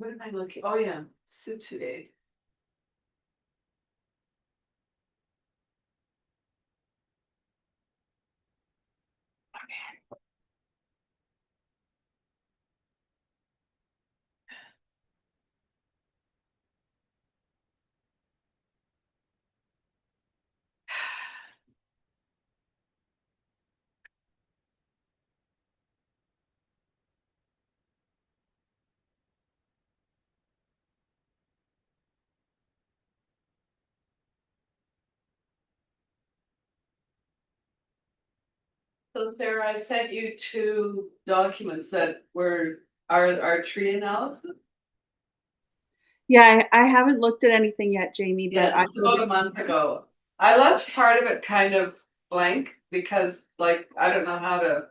What am I looking? Oh, yeah, Sue today. So Sarah, I sent you two documents that were our tree analysis. Yeah, I haven't looked at anything yet, Jamie, but Yeah, I about a month ago. I left part of it kind of blank because like, I don't know how to,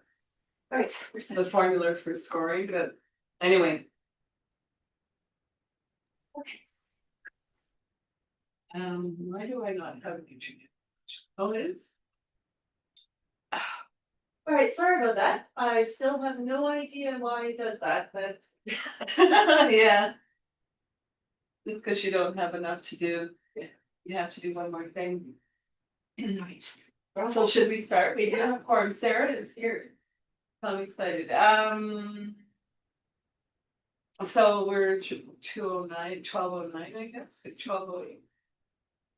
Right. the formula for scoring, but anyway. Why do I not have a YouTube? Oh, it is? All right, sorry about that. I still have no idea why it does that, but Yeah. Just because you don't have enough to do, you have to do one more thing. right. So should we start? We do have quorum. Sarah is here. I'm excited. So we're 209, 1209, I guess, 1208.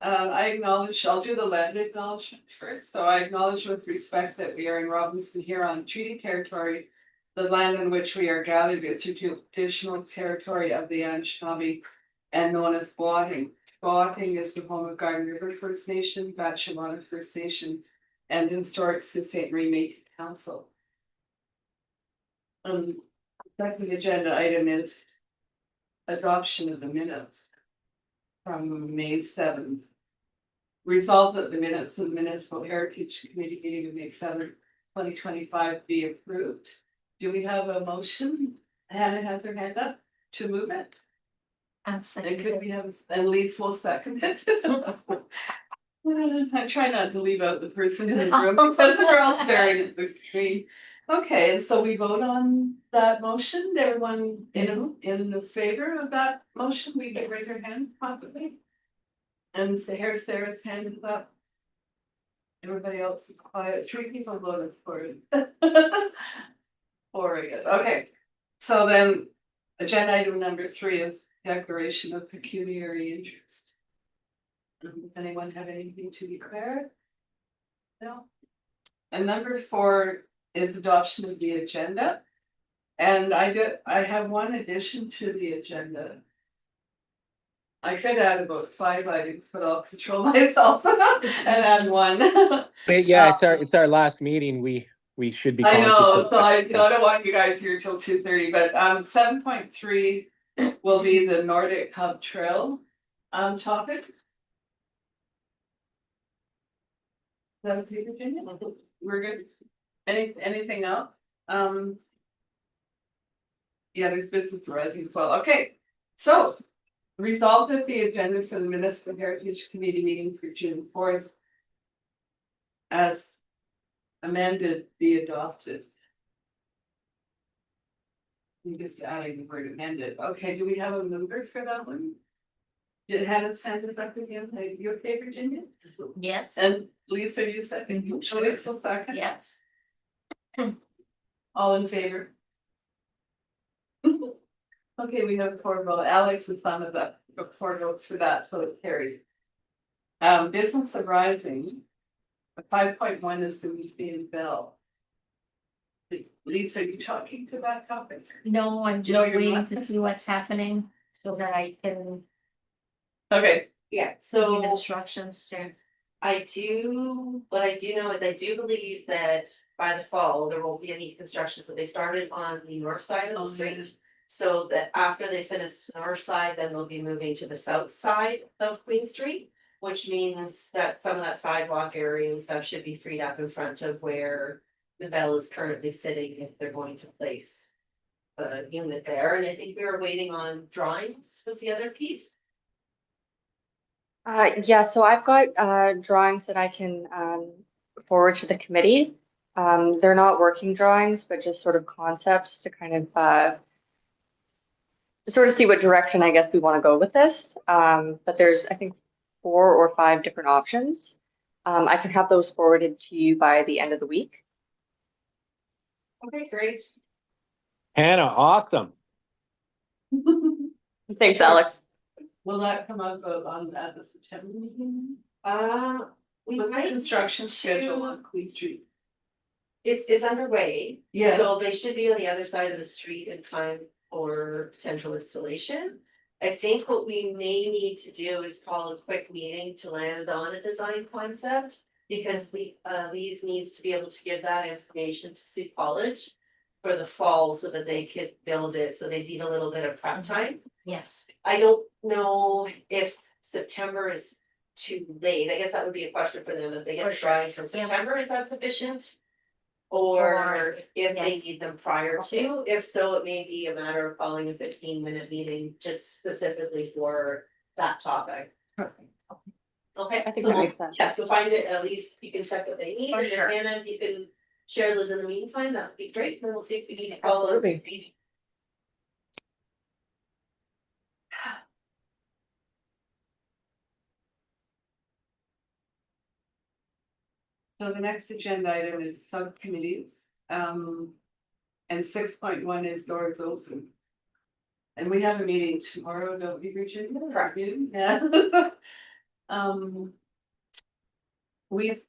I acknowledge, I'll do the land acknowledgement first. So I acknowledge with respect that we are in Robinson here on treaty territory. The land on which we are gathered is traditional territory of the Anishinaabe and known as Boating. Boating is the home of Garden River First Nation, Batchewana First Nation, and historic Sault Ste. Marie Métis Council. Second agenda item is adoption of the minutes from May 7th. Resolved that the minutes of the Municipal Heritage Committee meeting of May 7th, 2025 be approved. Do we have a motion? Hannah has her hand up to move it. And could we have, and Lise will second it. I try not to leave out the person in the room because they're all staring at the screen. Okay, and so we vote on that motion. Everyone in favor of that motion, we can raise our hand possibly. And Sarah's hand is up. Everybody else is quiet. 3 people voted for it. 4, I guess. Okay, so then agenda item number 3 is declaration of pecuniary interest. Does anyone have anything to declare? No. And number 4 is adoption of the agenda. And I have one addition to the agenda. I could add about 5 items, but I'll control myself and add one. But yeah, it's our last meeting. We should be I conscious know, of so I don't want you guys here till 2:30, but 7.3 will be the Nordic Hub Trail topic. Is that okay, Virginia? We're good. Anything else? Yeah, there's business arising as well. Okay, so resolved that the agenda for the Municipal Heritage Committee meeting for June 4th as amended be adopted. I'm just adding the word amended. Okay, do we have a mover for that one? Did Hannah stand it up again? Are you okay, Virginia? Yes. And Lisa, you second? Sure. Lisa second? Yes. All in favor? Okay, we have 4 votes. Alex is on of that, 4 votes for that, so it carried. Business arising. 5.1 is the museum bell. Lisa, are you talking to that topic? No, I'm No, just you're waiting not. to see what's happening so that I can Okay, Yeah, give so instructions to. what I do know is I do believe that by the fall, there won't be any construction, so they started on the north side of Oh, the street. yeah. So that after they finish the north side, then they'll be moving to the south side of Queen Street. Which means that some of that sidewalk area and stuff should be freed up in front of where the bell is currently sitting if they're going to place a unit there, and I think we were waiting on drawings was the other piece. Yeah, so I've got drawings that I can forward to the committee. They're not working drawings, but just sort of concepts to kind of to sort of see what direction I guess we want to go with this. But there's, I think, 4 or 5 different options. I can have those forwarded to you by the end of the week. Okay, great. Hannah, awesome. Thanks, Alex. Will that come up on at the September meeting? We What's the might construction need schedule to- on Queen Street? It's underway. Yeah. So they should be on the other side of the street in time for potential installation. I think what we may need to do is call a quick meeting to land on a design concept. Because Lee's needs to be able to give that information to Sioux College for the fall so that they could build it, so they need a little bit of prep time. Yes. I don't know if September is too late, I guess that would be a question for them, if they get the For sure. drawings in Yeah. September, is that sufficient? Or Or- if they yes. need them prior to, if so, it may be a matter of calling a 15-minute meeting just specifically for that topic. Perfect. Okay, I think so that makes sense. yeah, so find it, at least you can check what they need, For and sure. then Hannah, if you can share those in the meantime, that would be great, and then we'll see if we need to call a Absolutely. meeting. So the next agenda item is subcommittees, and 6.1 is doors open. And we have a meeting tomorrow, don't we, Virginia? Correct. Yeah. Um. We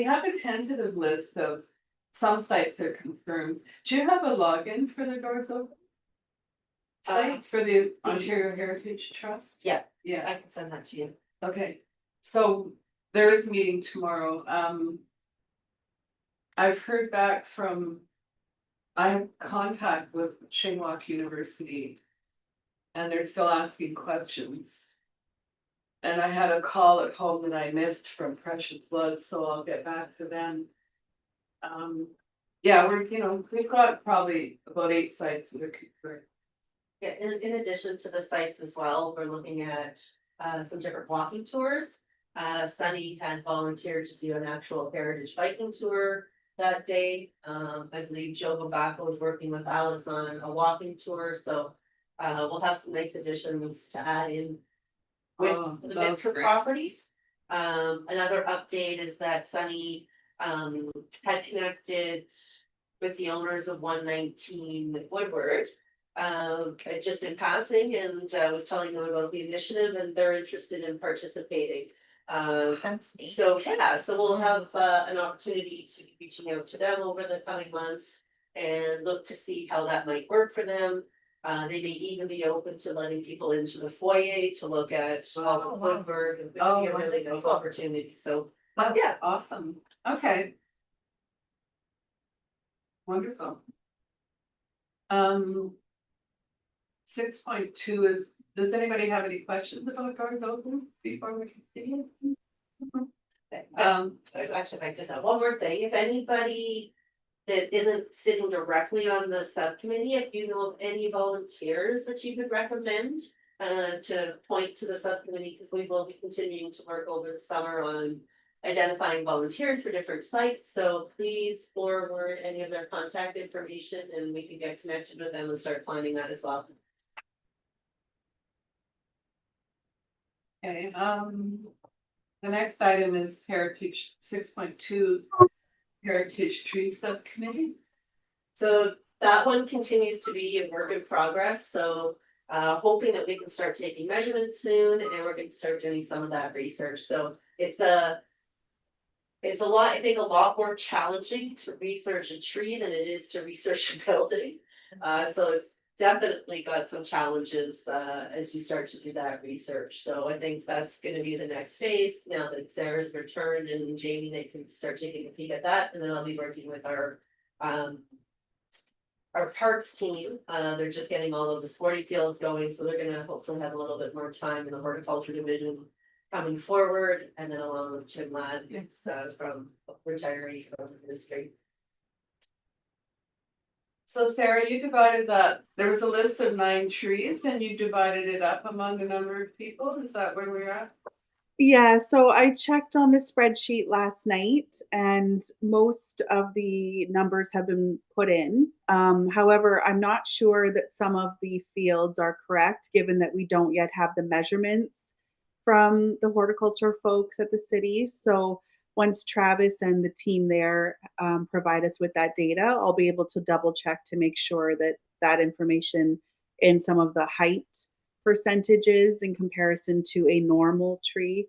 have a tentative list of, some sites are confirmed. Do you have a login for the doors open? Site for the Ontario Heritage Trust? Yeah. Yeah. I can send that to you. Okay, so there is a meeting tomorrow, I've heard back from. I have contact with Shingwalk University. And they're still asking questions. And I had a call at home that I missed from Precious Blood, so I'll get back to them. Yeah, we've got probably about 8 sites that are confirmed. Yeah, in addition to the sites as well, we're looking at some different walking tours. Sunny has volunteered to do an actual heritage biking tour that day. I believe Joe Babacco is working with Alex on a walking tour, so we'll have some nice additions to add in with Oh, the that's mix of great. properties. Another update is that Sunny had connected with the owners of 119 Woodward. Just in passing, and was telling them about the initiative, and they're interested in participating. That's neat. So yeah, so we'll have an opportunity to be reaching out to them over the coming months and look to see how that might work for them. They may even be open to letting people into the foyer to look at all the woodwork, and it would be a really nice wonderful. opportunity, so. That's Yeah. awesome, okay. Wonderful. 6.2 is, does anybody have any questions about doors open before we continue? Actually, if I just have one more thing, if anybody that isn't sitting directly on the subcommittee, if you know of any volunteers that you could recommend. To point to the subcommittee, because we will be continuing to work over the summer on identifying volunteers for different sites, so please forward any of their contact information and we can get connected with them and start planning that as well. Okay, the next item is Heritage 6.2, Heritage Tree Subcommittee. So that one continues to be a work in progress, so hoping that we can start taking measurements soon and we're gonna start doing some of that research, so it's a lot, I think a lot more challenging to research a tree than it is to research a building. So it's definitely got some challenges as you start to do that research, so I think that's gonna be the next phase now that Sarah's returned and Jamie, they can start taking a peek at that, and then I'll be working with our parks team. They're just getting all of the sporting fields going, so they're gonna hopefully have a little bit more time in the horticulture division coming forward, and then along with Tim Ladd, it's from retirees from the industry. So Sarah, you divided that, there was a list of 9 trees and you divided it up among a number of people, is that where we're at? Yeah, so I checked on the spreadsheet last night and most of the numbers have been put in. However, I'm not sure that some of the fields are correct, given that we don't yet have the measurements from the horticulture folks at the city. So once Travis and the team there provide us with that data, I'll be able to double check to make sure that that information in some of the height percentages in comparison to a normal tree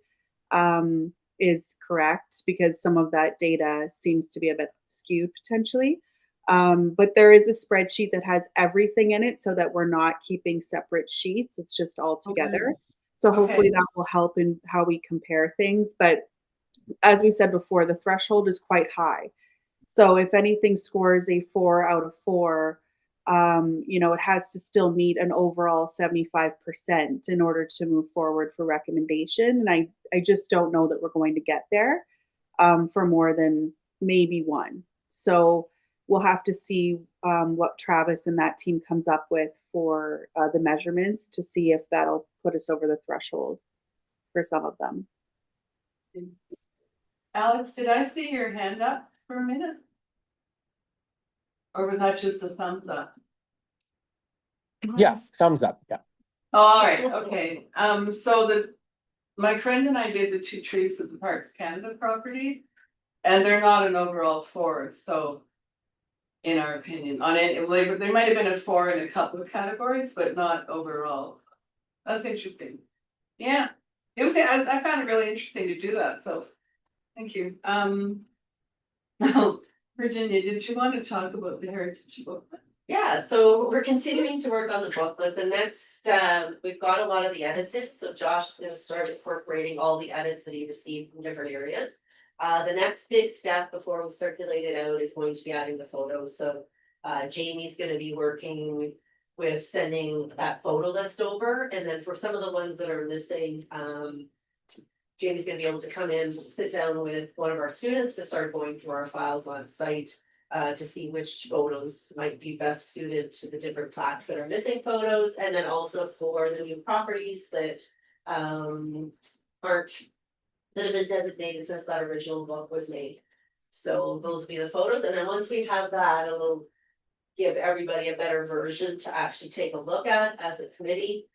is correct, because some of that data seems to be a bit skewed potentially. But there is a spreadsheet that has everything in it so that we're not keeping separate sheets. It's just all together. So hopefully Okay. that will help in how we compare things. But as we said before, the threshold is quite high. So if anything scores a 4 out of 4, it has to still meet an overall 75% in order to move forward for recommendation. And I just don't know that we're going to get there for more than maybe one. So we'll have to see what Travis and that team comes up with for the measurements to see if that'll put us over the threshold for some of them. Alex, did I see your hand up for a minute? Or was that just a thumbs up? Yeah, thumbs up, yeah. Oh, all right, okay, so my friend and I did the 2 trees at the Parks Canada property. And they're not an overall 4, so. In our opinion, on it, there might have been a 4 in a couple of categories, but not overall. That's interesting. Yeah, it was, I found it really interesting to do that, so, thank you. Virginia, did you want to talk about the heritage book? Yeah, so we're continuing to work on the booklet. The next, we've got a lot of the edits in, so Josh is gonna start incorporating all the edits that he received from different areas. The next big step before we circulate it out is going to be adding the photos, so Jamie's gonna be working with sending that photo list over, and then for some of the ones that are missing, Jamie's gonna be able to come in, sit down with one of our students to start going through our files on site. To see which photos might be best suited to the different plaques that are missing photos, and then also for the new properties that aren't. That have been designated since that original book was made. So those will be the photos, and then once we have that, it'll give everybody a better version to actually take a look at as a committee.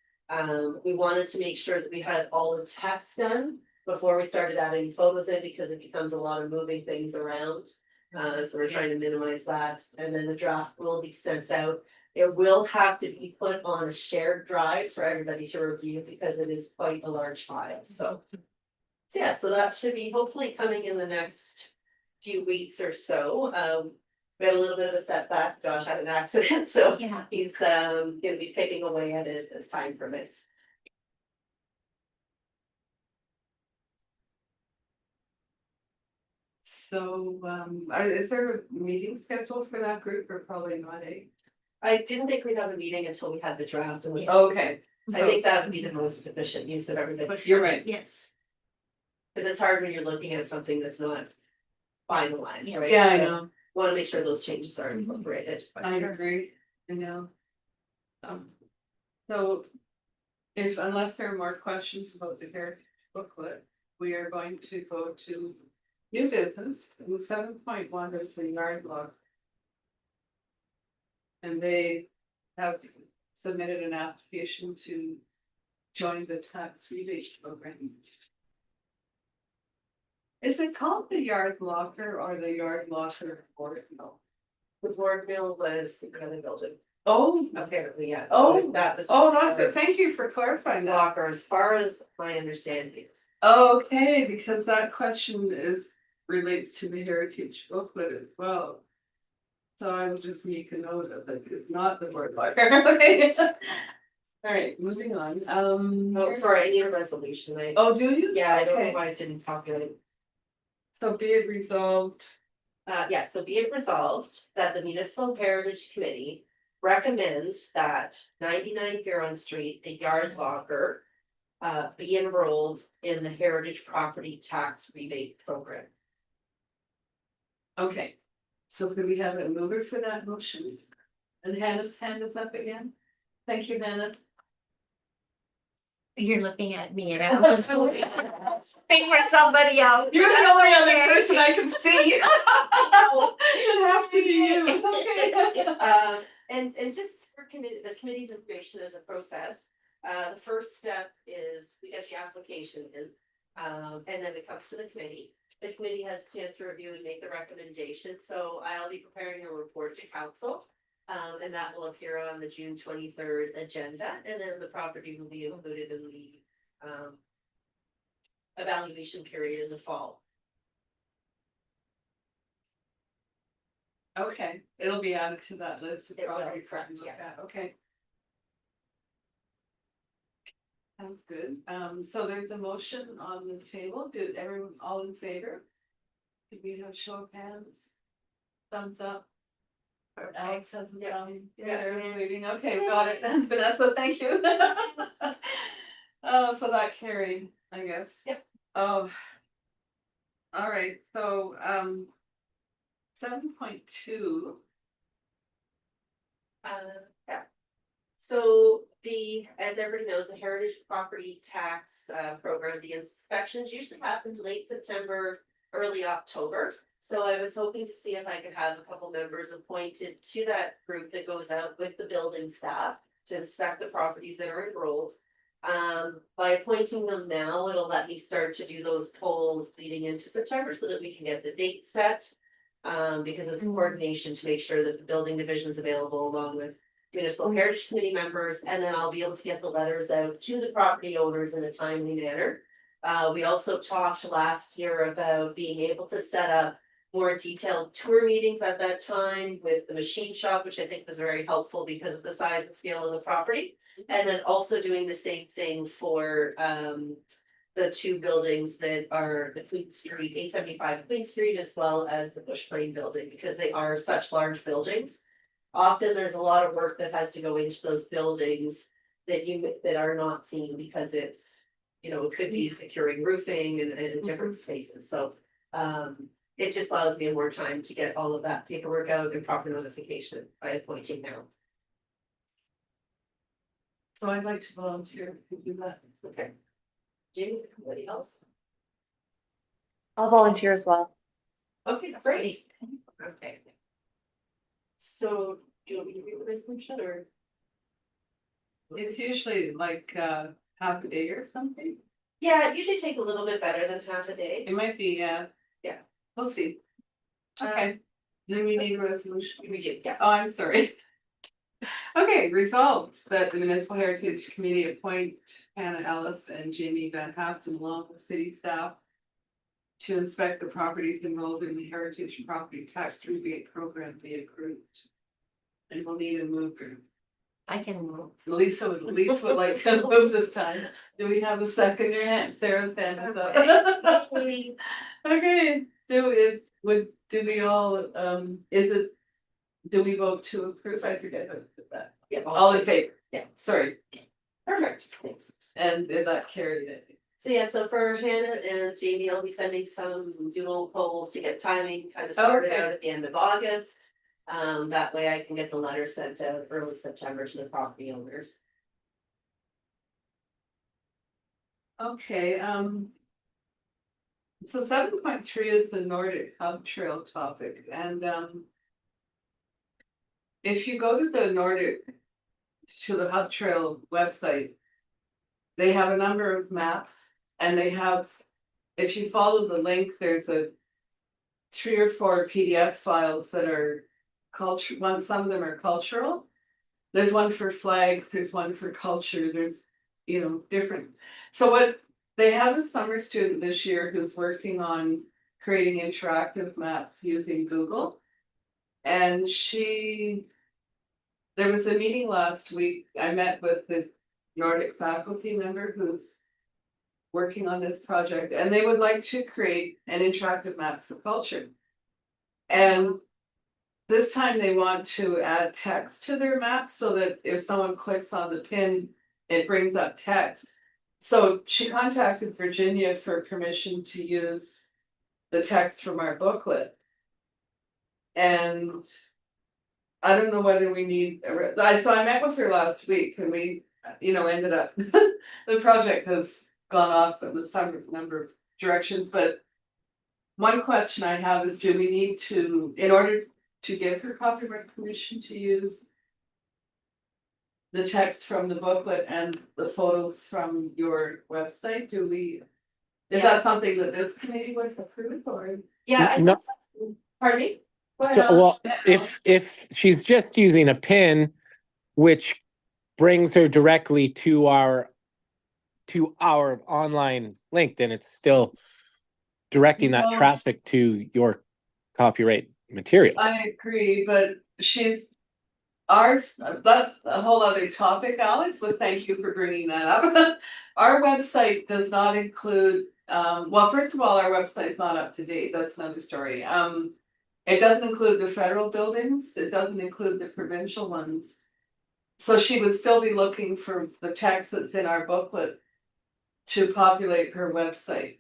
We wanted to make sure that we had all the text done before we started adding photos in, because it becomes a lot of moving things around. So we're trying to minimize that, and then the draft will be sent out. It will have to be put on a shared drive for everybody to review, because it is quite a large file, so. So yeah, so that should be hopefully coming in the next few weeks or so. We had a little bit of a setback, Josh had an accident, so Yeah. he's gonna be picking away at it as time permits. So, is there a meeting scheduled for that group, or probably not, eh? I didn't think we'd have a meeting until we had the draft and we. Okay. I think that would be the most efficient use of everybody. You're right. Yes. Cause it's hard when you're looking at something that's not finalized, right? Yeah, I So know, wanna make sure those changes are incorporated. I agree, I know. So. If, unless there are more questions about the heritage booklet, we are going to go to new business, and 7.1 is the yard log. And they have submitted an application to join the tax rebate program. Is it called the yard locker or the yard locker board? No. The board bill was another building, Oh, apparently, yes. Oh, That was. that's it, thank you for clarifying that. Locker, as far as my understanding is. Okay, because that question relates to the heritage booklet as well. So I will just make a note of it, it's not the word locker. Alright, moving on, Oh, sorry, I need a resolution, right? Oh, do you? Yeah, I don't know Okay. why it didn't populate. So be it resolved, Yeah, so be it resolved that the Municipal Heritage Committee recommends that 99 Huron Street, the yard locker. Be enrolled in the Heritage Property Tax Rebate Program. okay, so could we have a mover for that motion? And Hannah's hand is up again, thank you, Hannah. You're looking at me and I was figure somebody out. You're the only other person I can see. It has to be you. Okay. And just for the committee's information as a process, the first step is we get the application in. And then it comes to the committee. The committee has a chance to review and make the recommendation, so I'll be preparing a report to council. And that will appear on the June 23rd agenda, and then the property will be included in the evaluation period in the fall. Okay, it'll be added to that list of It will, properties that correct, we look yeah. at. Okay. Sounds good. So there's a motion on the table. Did everyone all in favor? Did we have a show of hands? Thumbs up? Alex has a thumb. Sarah's waving. Okay, got it. Vanessa, thank you. Oh, so that carried, I guess. Yep. Oh. All right, so 7.2. Yeah. So as everybody knows, the Heritage Property Tax program, the inspections usually happen late September, early October. So I was hoping to see if I could have a couple members appointed to that group that goes out with the building staff to inspect the properties that are enrolled. By appointing them now, it'll let me start to do those polls leading into September so that we can get the date set. Because it's coordination to make sure that the building division is available along with Municipal Heritage Committee members, and then I'll be able to get the letters out to the property owners in a timely manner. We also talked last year about being able to set up more detailed tour meetings at that time with the machine shop, which I think was very helpful because of the size and scale of the property. And then also doing the same thing for the two buildings that are the Queen Street, 875 Queen Street, as well as the Bush Plain building, because they are such large buildings. Often there's a lot of work that has to go into those buildings that are not seen because it's, it could be securing roofing and different spaces, so. It just allows me more time to get all of that paperwork out and proper notification by appointing now. So I'd like to volunteer to do that. Okay. Jamie, anybody else? I'll volunteer as well. Okay, great. Okay. So, do you want me to read the resolution or? It's usually like half a day or something. Yeah, it usually takes a little bit better than half a day. It might be, Yeah. we'll see. Okay, then we need a resolution. We do, yeah. Oh, I'm sorry. Okay, resolved that the Municipal Heritage Committee appoint Hannah Ellis and Jamie Van Haften along with city staff to inspect the properties enrolled in the Heritage Property Tax Rebate Program be approved. And we'll need a mover. I can move. Lisa would like to move this time. Do we have a second? Your hand, Sarah's hand is up. Okay, do we all, do we vote to approve? I forget how to put that. Yeah, All in favor? Yeah. Sorry, Perfect, thanks. and that carried it. So yeah, so for Hannah and Jamie, I'll be sending some doodle polls to get timing kind of started Okay. out at the end of August. That way I can get the letter sent out early September to the property owners. Okay, so 7.3 is the Nordic Hub Trail topic, and if you go to the Hub Trail website, they have a number of maps, and they have, if you follow the link, there's 3 or 4 PDF files that are some of them are cultural. There's one for flags, there's one for culture, there's, different. So what they have a summer student this year who's working on creating interactive maps using Google. And there was a meeting last week, I met with the Nordic faculty member who's working on this project, and they would like to create an interactive map for culture. And this time they want to add text to their map so that if someone clicks on the pin, it brings up text. So she contacted Virginia for permission to use the text from our booklet. And I don't know whether we need, so I met with her last week and we ended up, the project has gone off in some number of directions, but one question I have is, do we need to, in order to give her copyright permission to use the text from the booklet and the photos from your website, is that something that this committee would approve or? Yeah, I No. think, pardon me? Go ahead, So, Alan. well, if she's just using a pin, which brings her directly to our online link, then it's still directing that No. traffic to your copyright material. I agree, but that's a whole other topic, Alex, but thank you for bringing that up. Our website does not include, well, first of all, our website's not up to date, that's another story. It doesn't include the federal buildings, it doesn't include the provincial ones. So she would still be looking for the text that's in our booklet to populate her website.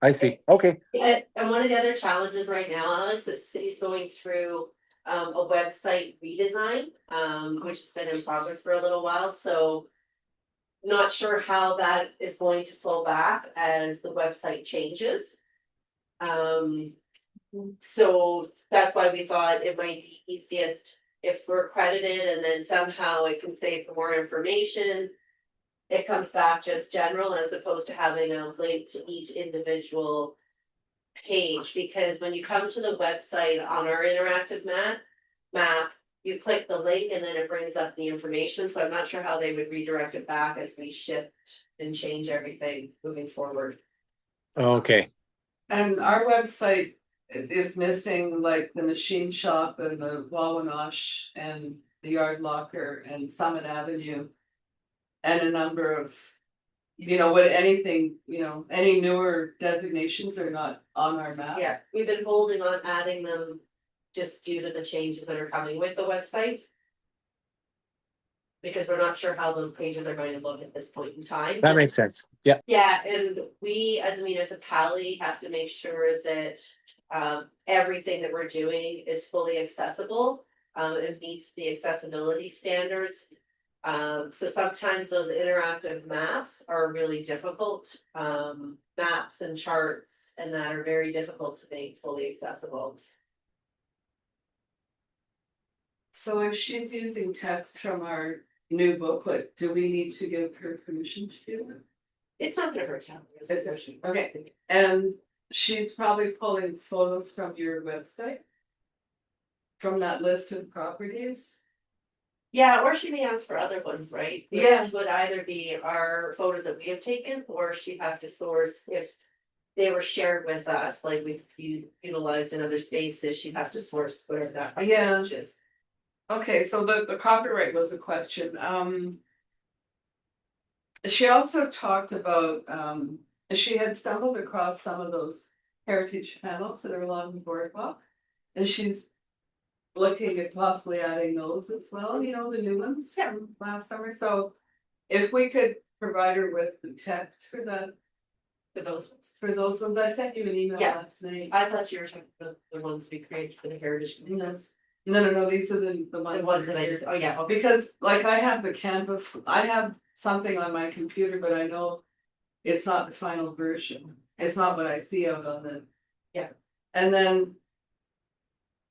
I see. Okay. And one of the other challenges right now, Alex, the city's going through a website redesign, which has been in progress for a little while, so. Not sure how that is going to flow back as the website changes. So that's why we thought it might be easiest if we're accredited and then somehow it can say for more information. It comes back just general as opposed to having a link to each individual page, because when you come to the website on our interactive map, you click the link and then it brings up the information, so I'm not sure how they would redirect it back as we shift and change everything moving forward. Okay. And our website is missing like the machine shop and the Wawanosh and the Yard Locker and Summit Avenue. And a number of, any newer designations are not on our map. Yeah, we've been holding on adding them just due to the changes that are coming with the website. Because we're not sure how those pages are going to look at this point in time. That makes sense. Yeah. Yeah, and we as a municipality have to make sure that everything that we're doing is fully accessible and meets the accessibility standards. So sometimes those interactive maps are really difficult, maps and charts and that are very difficult to make fully accessible. So if she's using text from our new booklet, do we need to give her permission to do it? It's not gonna hurt to have a resolution. Okay, and she's probably pulling photos from your website? From that list of properties? Yeah, or she may ask for other ones, right? Yeah. Which would either be our photos that we have taken, or she'd have to source if they were shared with us, like we've utilized in other spaces, she'd have to source whatever that. Yeah. Is. Okay, so the copyright was a question. She also talked about, she had stumbled across some of those heritage panels that are along the boardwalk. And she's looking at possibly adding those as well, the new ones from last summer. So if we could provide her with the text for those ones, I sent you an email Yeah. last night. I thought you were talking about the ones we created for the heritage communities. No, these are the The ones. ones that I just, oh yeah, okay. Because like I have the Canva, I have something on my computer, but I know it's not the final version. It's not what I see out on the. Yeah. And then.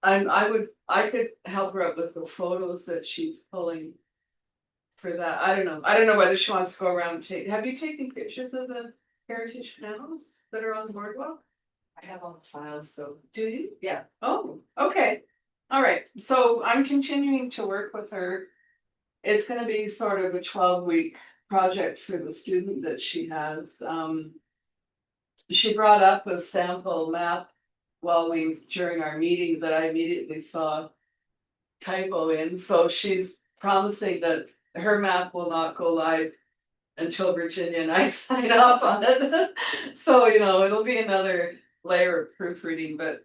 I could help her out with the photos that she's pulling. For that, I don't know whether she wants to go around and take, have you taken pictures of the heritage panels that are on the boardwalk? I have all the files, so. Do you? Yeah. Oh, okay. All right, so I'm continuing to work with her. It's gonna be sort of a 12-week project for the student that she has. She brought up a sample map during our meeting that I immediately saw typo in, so she's promising that her map will not go live until Virginia and I sign off on it. So, it'll be another layer of proofreading, but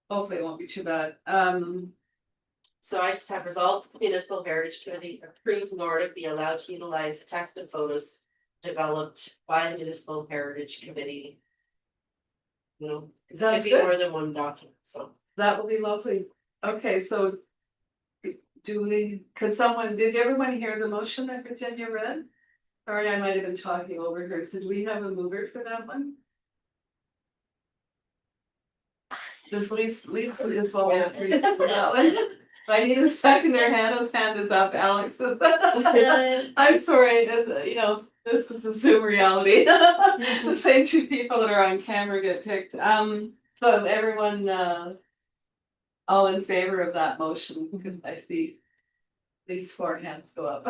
hopefully it won't be too bad. So I just have resolved, the Municipal Heritage Committee approve Nora to be allowed to utilize the text and photos developed by the Municipal Heritage Committee. It Sounds could be good. more than one document, so. That will be lovely. Okay, so did everyone hear the motion that Virginia read? Sorry, I might have been talking over her. So do we have a mover for that one? Does Lisa is well for that one? I need a second. Their Hannah's hand is up. Alex is. I'm sorry. This is a Zoom reality. The same two people that are on camera get picked. So everyone, all in favor of that motion? Because I see these 4 hands go up.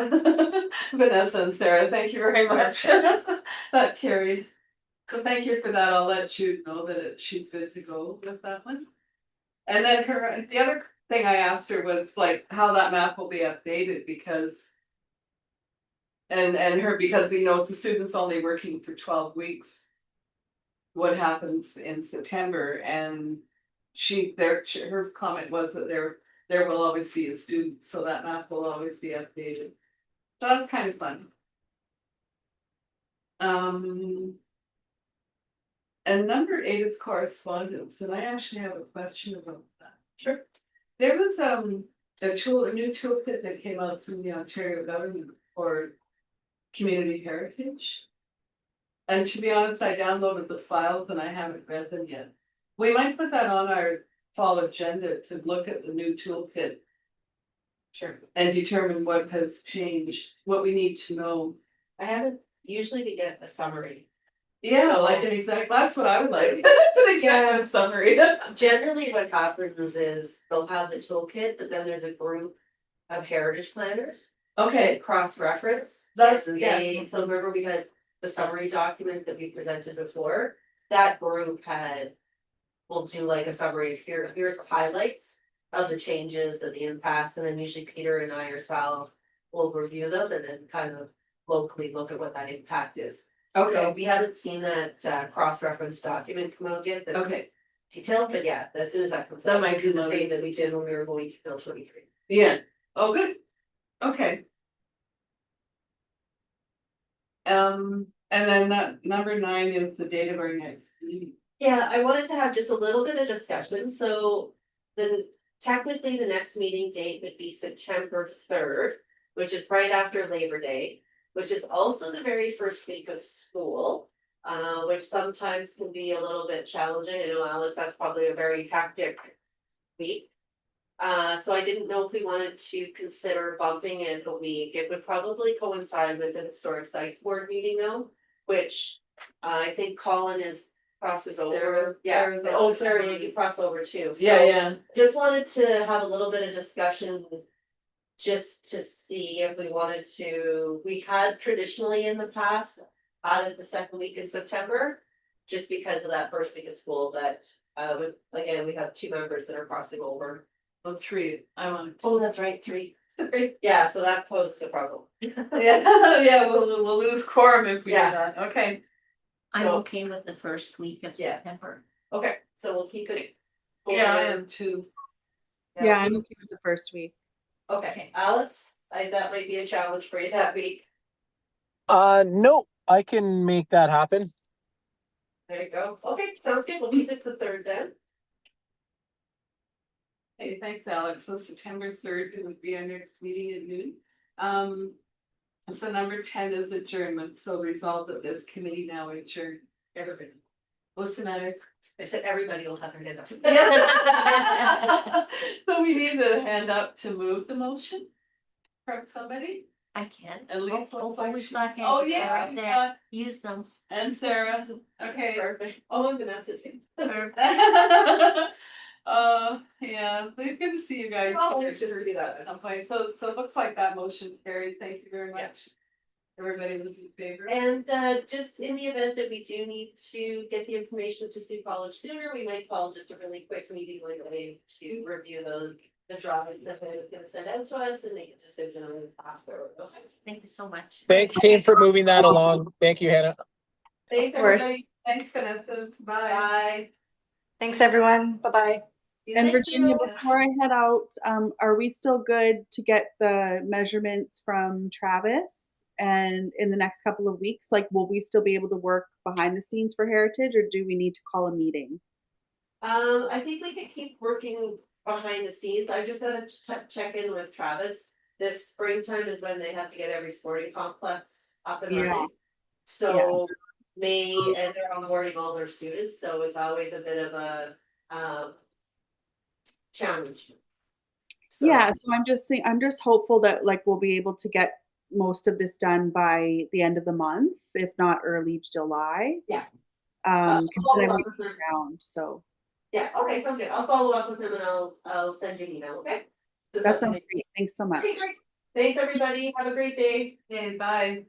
Vanessa and Sarah, thank you very much. That carried. So thank you for that. I'll let Jude know that she's good to go with that one. And then the other thing I asked her was like how that map will be updated because because the student's only working for 12 weeks. What happens in September, and her comment was that there will always be a student, so that map will always be updated. So that's kind of fun. And number 8 is correspondence, and I actually have a question about that. Sure. There was a new toolkit that came out from the Ontario government for community heritage. And to be honest, I downloaded the files and I haven't read them yet. We might put that on our fall agenda to look at the new toolkit. Sure. And determine what has changed, what we need to know. Usually we get a summary. Yeah, So- like an exact, that's what I would like, an exact summary. Generally what happens is they'll have the toolkit, but then there's a group of heritage planners Okay, that cross-reference. That's- And yes. so remember we had the summary document that we presented before, that group will do like a summary, here's the highlights of the changes and the impacts, and then usually Peter and I or Sal will review them and then kind of locally look at what that impact is. So okay, we haven't seen that cross-reference document come out yet, that's Okay. detailed, but yeah, as soon as that comes That out, might might do the come out. same that we did when we were going to Bill 23. yeah, oh, good, okay. And then that number 9 is the date of our next meeting. Yeah, I wanted to have just a little bit of discussion, so technically the next meeting date would be September 3rd, which is right after Labor Day, which is also the very first week of school, which sometimes can be a little bit challenging. I know, Alex, that's probably a very hectic week. So I didn't know if we wanted to consider bumping it a week. It would probably coincide with the Historic Sites Board meeting though, which I think Colin crosses over. Sarah- Yeah, Sarah's oh, on. Sarah, you cross over too. So Yeah, just wanted to have a little bit of discussion. Just to see if we wanted to, we had traditionally in the past added the second week in September. Just because of that first week of school, but again, we have 2 members that are crossing over. oh, 3, I want. Oh, that's right, 3. Yeah, so that poses a problem. Yeah, we'll lose quorum if we do Yeah. that, okay. I'm So- okay with the first week of Yeah. September. Okay, so we'll keep it. Yeah, I for- am too. Yeah, I'm okay with the first week. Okay, Alex, that might be a challenge for you that week. No, I can make that happen. There you go. Okay, sounds good. We'll keep it the 3rd then. Hey, thanks, Alex. So September 3rd would be our next meeting at noon. So number 10 is adjournment, so resolve that this committee now adjourn. Everybody. What's the matter? I said everybody will have their hand up. So we need a hand up to move the motion from somebody, I can. at least. Oh, one we question. got hands Oh, are yeah, up you there. got- Use them. and Sarah, okay. Perfect. Oh, and Vanessa too. Yeah, it's good to see you guys. Oh, here it's just to do that. At some point, so it looks like that motion carried, thank you very Yeah. much. Everybody was in favor? And just in the event that we do need to get the information to Sioux College sooner, we might call just a really quick meeting like today to review the drawings that they're gonna send out to us and make a decision on the path forward. Okay. Thank you so much. Thanks, team, for moving that along. Thank you, Hannah. Thanks, Of course. everybody, thanks, Vanessa, bye. Bye. Thanks, everyone. Bye-bye. And Thank Virginia, you. before I head out, are we still good to get the measurements from Travis? And in the next couple of weeks, like, will we still be able to work behind the scenes for Heritage, or do we need to call a meeting? I think we could keep working behind the scenes, I just gotta check in with Travis. This springtime is when they have to get every sporting complex up and Yeah. running. So May, and they're onboarding all their students, so it's always a bit of a challenge. So, Yeah, so I'm just hopeful that like we'll be able to get most of this done by the end of the month, if not early July. Yeah. Because then I follow won't up be with them. around, so Yeah, okay, sounds good. I'll follow up with him and I'll send you an email, okay? This that sounds afternoon. great. Thanks so much. Okay, great. Thanks, everybody. Have a great day. Okay, bye.